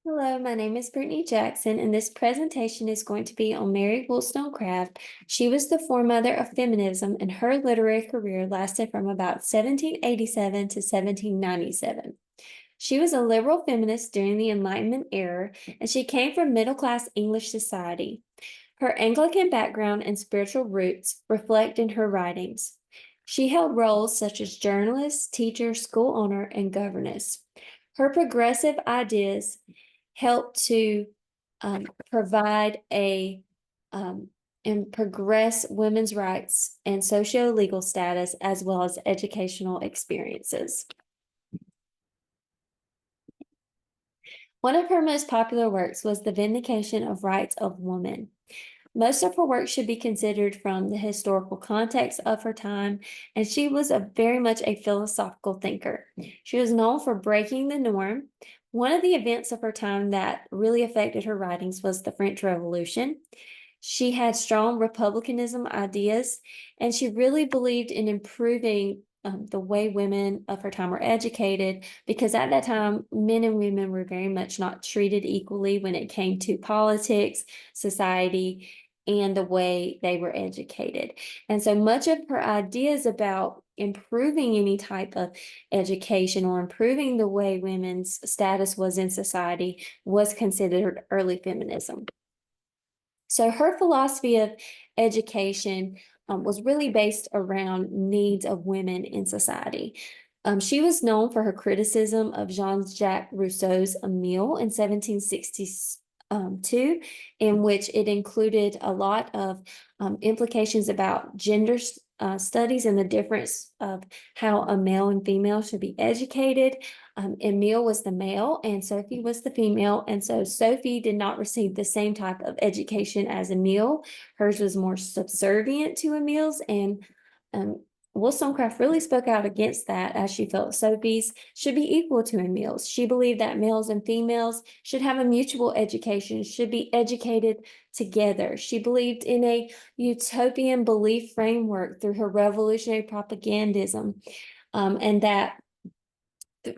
Hello, my name is Brittany Jackson, and this presentation is going to be on Mary Wollstonecraft. She was the foremother of feminism, and her literary career lasted from about 1787 to 1797. She was a liberal feminist during the Enlightenment era, and she came from middle-class English society. Her Anglican background and spiritual roots reflect in her writings. She held roles such as journalist, teacher, school owner, and governess. Her progressive ideas help to provide and progress women's rights and socio-legal status as well as educational experiences. One of her most popular works was The Vindication of Rights of Woman. Most of her work should be considered from the historical context of her time, and she was very much a philosophical thinker. She was known for breaking the norm. One of the events of her time that really affected her writings was the French Revolution. She had strong republicanism ideas, and she really believed in improving the way women of her time were educated, because at that time, men and women were very much not treated equally when it came to politics, society, and the way they were educated. And so much of her ideas about improving any type of education or improving the way women's status was in society was considered early feminism. So her philosophy of education was really based around needs of women in society. She was known for her criticism of Jean-Jacques Rousseau's Emile in 1762, in which it included a lot of implications about gender studies and the difference of how a male and female should be educated. Emile was the male and Sophie was the female. And so Sophie did not receive the same type of education as Emile. Hers was more subservient to Emile's, and Wollstonecraft really spoke out against that, as she felt Sophie's should be equal to Emile's. She believed that males and females should have a mutual education, should be educated together. She believed in a utopian belief framework through her revolutionary propagandism, and that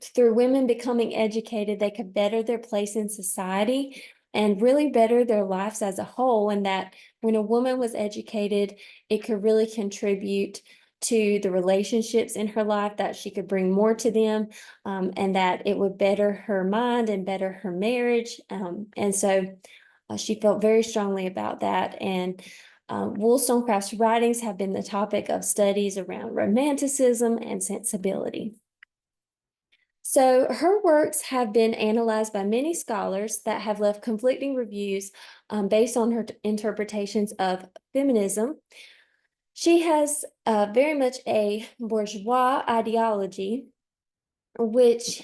through women becoming educated, they could better their place in society and really better their lives as a whole. And that when a woman was educated, it could really contribute to the relationships in her life, that she could bring more to them, and that it would better her mind and better her marriage. And so she felt very strongly about that. And Wollstonecraft's writings have been the topic of studies around romanticism and sensibility. So her works have been analyzed by many scholars that have left conflicting reviews based on her interpretations of feminism. She has very much a bourgeois ideology, which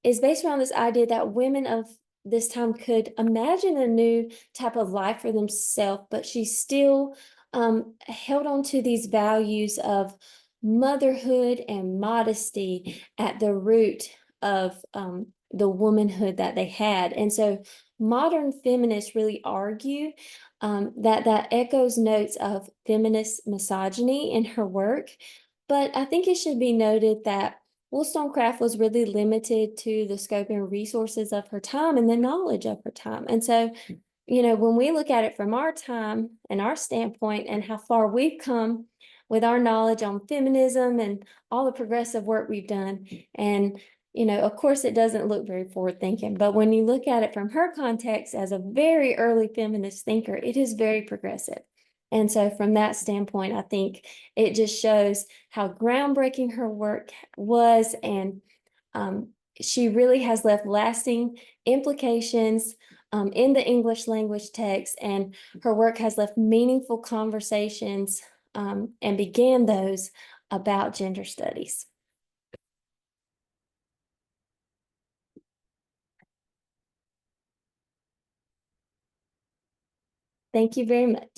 is based around this idea that women of this time could imagine a new type of life for themselves, but she still held on to these values of motherhood and modesty at the root of the womanhood that they had. And so modern feminists really argue that echoes notes of feminist misogyny in her work. But I think it should be noted that Wollstonecraft was really limited to the scope and resources of her time and the knowledge of her time. And so, when we look at it from our time and our standpoint and how far we've come with our knowledge on feminism and all the progressive work we've done, and of course, it doesn't look very forward thinking, but when you look at it from her context as a very early feminist thinker, it is very progressive. And so from that standpoint, I think it just shows how groundbreaking her work was. And she really has left lasting implications in the English language text. And her work has left meaningful conversations and began those about gender studies. Thank you very much.